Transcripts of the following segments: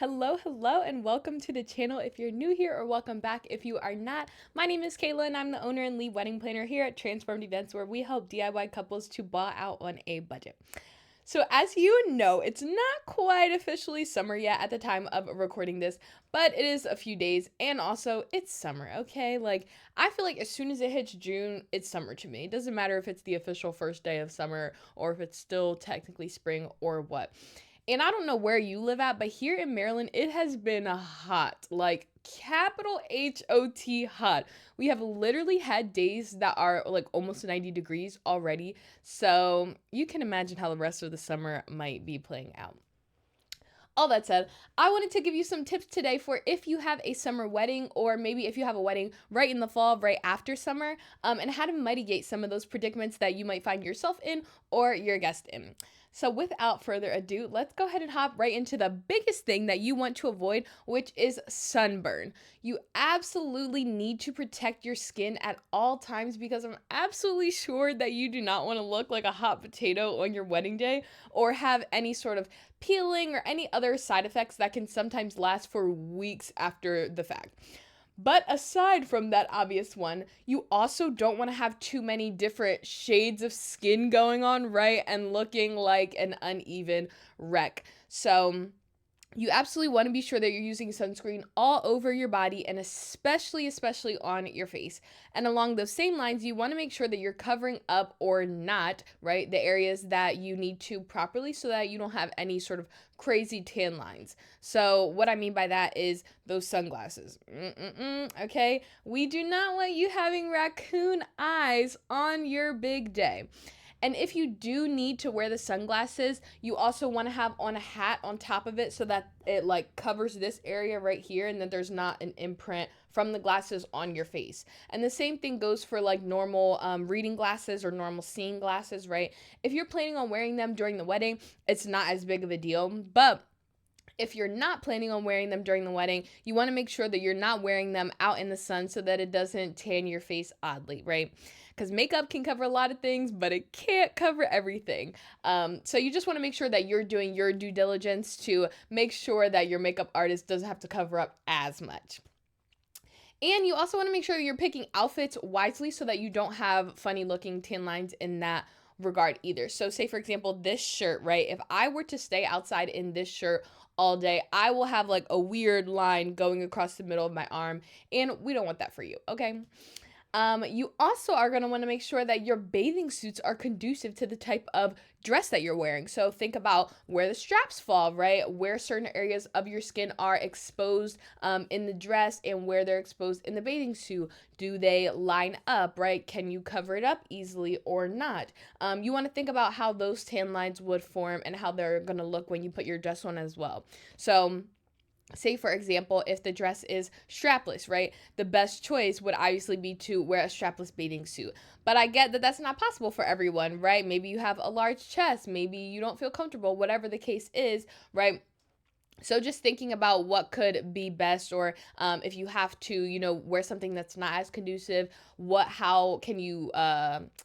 Hello, and welcome to the channel if you're new here, or welcome back if you are not. My name is Kayla, and I'm the owner and lead wedding planner here at Transformed Events, where we help DIY couples to ball out on a budget. So, as you know, it's not quite officially summer yet at the time of recording this, but it is a few days, and also it's summer, okay? I feel like as soon as it hits June, it's summer to me. It doesn't matter if it's the official first day of summer or if it's still technically spring or what. And I don't know where you live at, but here in Maryland, it has been hot, like capital HOT hot. We have literally had days that are like almost 90 degrees already. So you can imagine how the rest of the summer might be playing out. All that said, I wanted to give you some tips today for if you have a summer wedding, or maybe if you have a wedding right in the fall, right after summer, and how to mitigate some of those predicaments that you might find yourself in or your guest in. So, without further ado, let's go ahead and hop right into the biggest thing that you want to avoid, which is sunburn. You absolutely need to protect your skin at all times, because I'm absolutely sure that you do not want to look like a hot potato on your wedding day or have any sort of peeling or any other side effects that can sometimes last for weeks after the fact. But aside from that obvious one, you also don't want to have too many different shades of skin going on, right? And looking like an uneven wreck. So, you absolutely want to be sure that you're using sunscreen all over your body, and especially on your face. And along those same lines, you want to make sure that you're covering up or not, right, the areas that you need to properly, so that you don't have any sort of crazy tan lines. So what I mean by that is those sunglasses. Okay? We do not want you having raccoon eyes on your big day. And if you do need to wear the sunglasses, you also want to have on a hat on top of it, so that it like covers this area right here, and that there's not an imprint from the glasses on your face. And the same thing goes for like normal reading glasses or normal seeing glasses, right? If you're planning on wearing them during the wedding, it's not as big of a deal. But if you're not planning on wearing them during the wedding, you want to make sure that you're not wearing them out in the sun, so that it doesn't tan your face oddly, right? Because makeup can cover a lot of things, but it can't cover everything. So you just want to make sure that you're doing your due diligence to make sure that your makeup artist doesn't have to cover up as much. And you also want to make sure you're picking outfits wisely, so that you don't have funny looking tan lines in that regard either. So say for example, this shirt, right? If I were to stay outside in this shirt all day, I will have like a weird line going across the middle of my arm, and we don't want that for you, okay? You also are going to want to make sure that your bathing suits are conducive to the type of dress that you're wearing. So think about where the straps fall, right? Where certain areas of your skin are exposed in the dress, and where they're exposed in the bathing suit. Do they line up, right? Can you cover it up easily or not? You want to think about how those tan lines would form and how they're going to look when you put your dress on as well. So, say for example, if the dress is strapless, right, the best choice would obviously be to wear a strapless bathing suit. But I get that that's not possible for everyone, right? Maybe you have a large chest, maybe you don't feel comfortable, whatever the case is, right? So just thinking about what could be best, or if you have to, wear something that's not as conducive, how can you,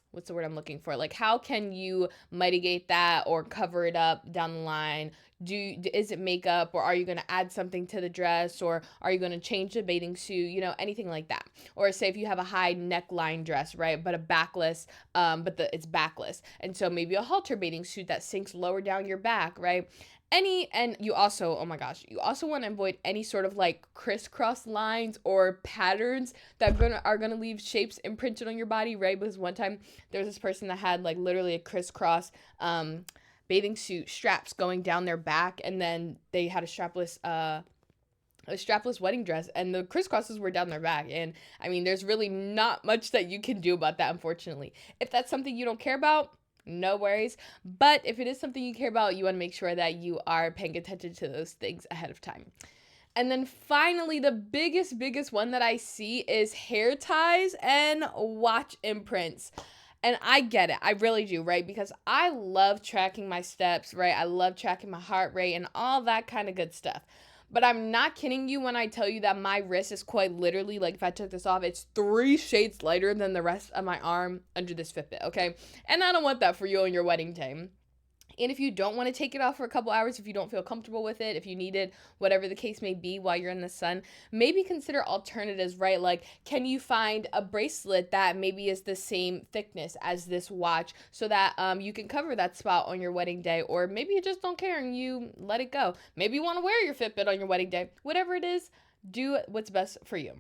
what's the word I'm looking for? Like, how can you mitigate that or cover it up down the line? Is it makeup, or are you going to add something to the dress, or are you going to change the bathing suit? Anything like that. Or say if you have a high neckline dress, right, but a backless, it's backless, and so maybe a halter bathing suit that sinks lower down your back, right? And you also, oh my gosh, you also want to avoid any sort of like crisscross lines or patterns that are gonna leave shapes imprinted on your body, right? Because one time there was this person that had like literally a crisscross bathing suit straps going down their back, and then they had a strapless wedding dress, and the crisscrosses were down their back. And I mean, there's really not much that you can do about that, unfortunately. If that's something you don't care about, no worries. But if it is something you care about, you want to make sure that you are paying attention to those things ahead of time. And then finally, the biggest one that I see is hair ties and watch imprints. And I get it. I really do, right? Because I love tracking my steps, right? I love tracking my heart rate and all that kind of good stuff. But I'm not kidding you when I tell you that my wrist is quite literally, like if I took this off, it's 3 shades lighter than the rest of my arm under this Fitbit, okay? And I don't want that for you on your wedding day. And if you don't want to take it off for a couple hours, if you don't feel comfortable with it, if you need it, whatever the case may be while you're in the sun, maybe consider alternatives, right? Like, can you find a bracelet that maybe is the same thickness as this watch so that you can cover that spot on your wedding day? Or maybe you just don't care and you let it go. Maybe you want to wear your Fitbit on your wedding day. Whatever it is, do what's best for you.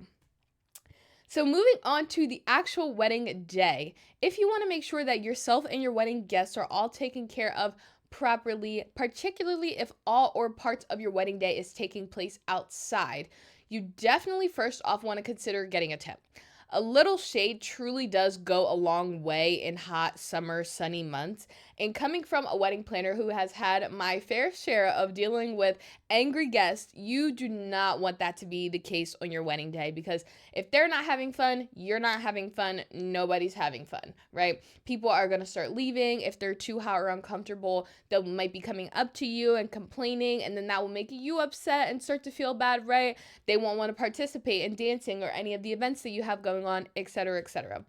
So moving on to the actual wedding day, if you want to make sure that yourself and your wedding guests are all taken care of properly, particularly if all or parts of your wedding day is taking place outside, you definitely first off want to consider getting a tent. A little shade truly does go a long way in hot summer sunny months. And coming from a wedding planner who has had my fair share of dealing with angry guests, you do not want that to be the case on your wedding day, because if they're not having fun, you're not having fun, nobody's having fun, right? People are going to start leaving. If they're too hot or uncomfortable, they might be coming up to you and complaining, and then that will make you upset and start to feel bad, right? They won't want to participate in dancing or any of the events that you have going on, etc., etc.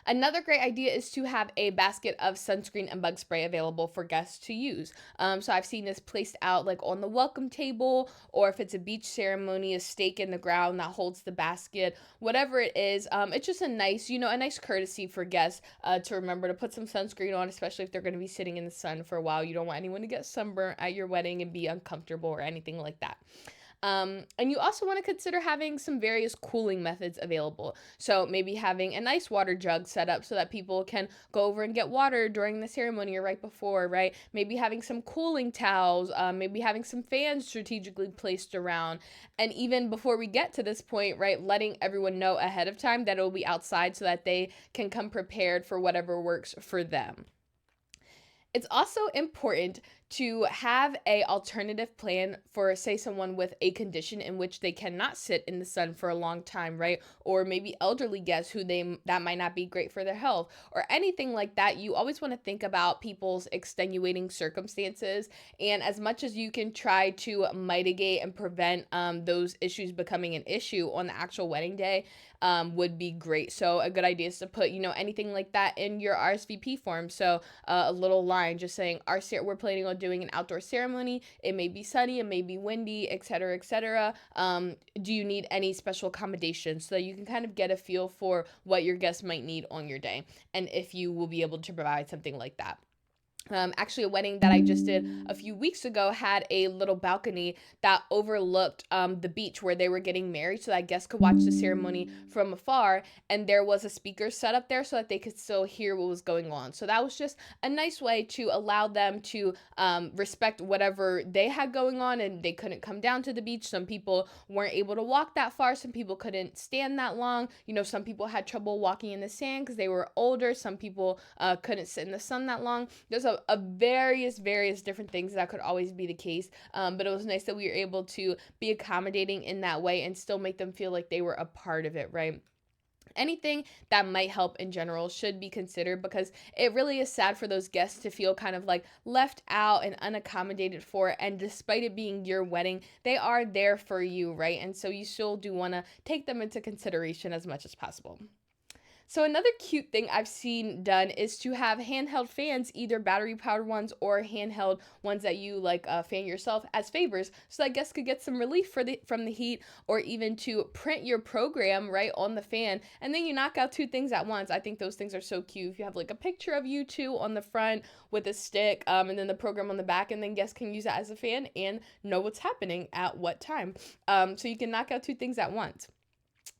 Another great idea is to have a basket of sunscreen and bug spray available for guests to use. So I've seen this placed out like on the welcome table, or if it's a beach ceremony, a stake in the ground that holds the basket, whatever it is. It's just a nice courtesy for guests to remember to put some sunscreen on, especially if they're going to be sitting in the sun for a while. You don't want anyone to get sunburnt at your wedding and be uncomfortable or anything like that. And you also want to consider having some various cooling methods available. So maybe having an ice water jug set up so that people can go over and get water during the ceremony or right before, right? Maybe having some cooling towels, maybe having some fans strategically placed around. And even before we get to this point, right, letting everyone know ahead of time that it'll be outside so that they can come prepared for whatever works for them. It's also important to have a alternative plan for, say, someone with a condition in which they cannot sit in the sun for a long time, right? Or maybe elderly guests that might not be great for their health or anything like that. You always want to think about people's extenuating circumstances, and as much as you can try to mitigate and prevent those issues becoming an issue on the actual wedding day, would be great. So a good idea is to put, anything like that in your RSVP form. So a little line just saying, we're planning on doing an outdoor ceremony. It may be sunny, it may be windy, etc., etc. Do you need any special accommodations, so that you can kind of get a feel for what your guests might need on your day and if you will be able to provide something like that. Actually, a wedding that I just did a few weeks ago had a little balcony that overlooked the beach where they were getting married, so that guests could watch the ceremony from afar. And there was a speaker set up there so that they could still hear what was going on. So that was just a nice way to allow them to respect whatever they had going on, and they couldn't come down to the beach. Some people weren't able to walk that far. Some people couldn't stand that long. Some people had trouble walking in the sand because they were older. Some people couldn't sit in the sun that long. There's a various different things that could always be the case, but it was nice that we were able to be accommodating in that way and still make them feel like they were a part of it, right? Anything that might help in general should be considered, because it really is sad for those guests to feel kind of like left out and unaccommodated for, and despite it being your wedding, they are there for you, right? And so you still do want to take them into consideration as much as possible. So another cute thing I've seen done is to have handheld fans, either battery powered ones or handheld ones that you fan yourself, as favors, so that guests could get some relief from the heat, or even to print your program right on the fan, and then you knock out two things at once. I think those things are so cute. If you have like a picture of you two on the front with a stick, and then the program on the back, and then guests can use that as a fan and know what's happening at what time. So you can knock out two things at once.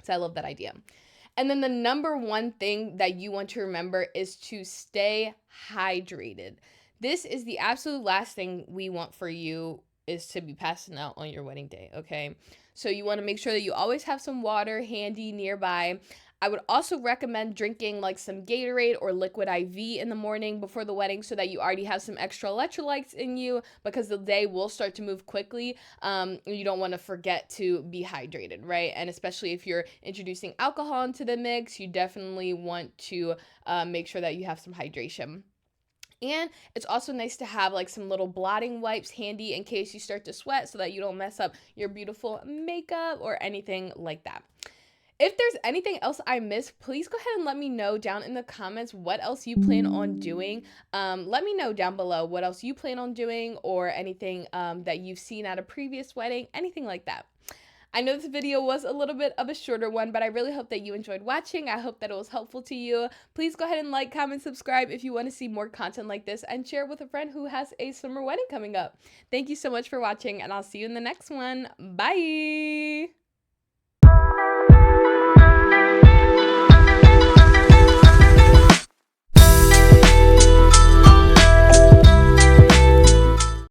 So I love that idea. And then the number one thing that you want to remember is to stay hydrated. This is the absolute last thing we want for you, is to be passing out on your wedding day, okay? So you want to make sure that you always have some water handy nearby. I would also recommend drinking like some Gatorade or Liquid IV in the morning before the wedding, so that you already have some extra electrolytes in you, because the day will start to move quickly. You don't want to forget to be hydrated, right? And especially if you're introducing alcohol into the mix, you definitely want to make sure that you have some hydration. And it's also nice to have like some little blotting wipes handy in case you start to sweat, so that you don't mess up your beautiful makeup or anything like that. If there's anything else I missed, please go ahead and let me know down in the comments what else you plan on doing. Let me know down below what else you plan on doing or anything that you've seen at a previous wedding, anything like that. I know this video was a little bit of a shorter one, but I really hope that you enjoyed watching. I hope that it was helpful to you. Please go ahead and like, comment, subscribe if you want to see more content like this, and share with a friend who has a summer wedding coming up. Thank you so much for watching, and I'll see you in the next one. Bye!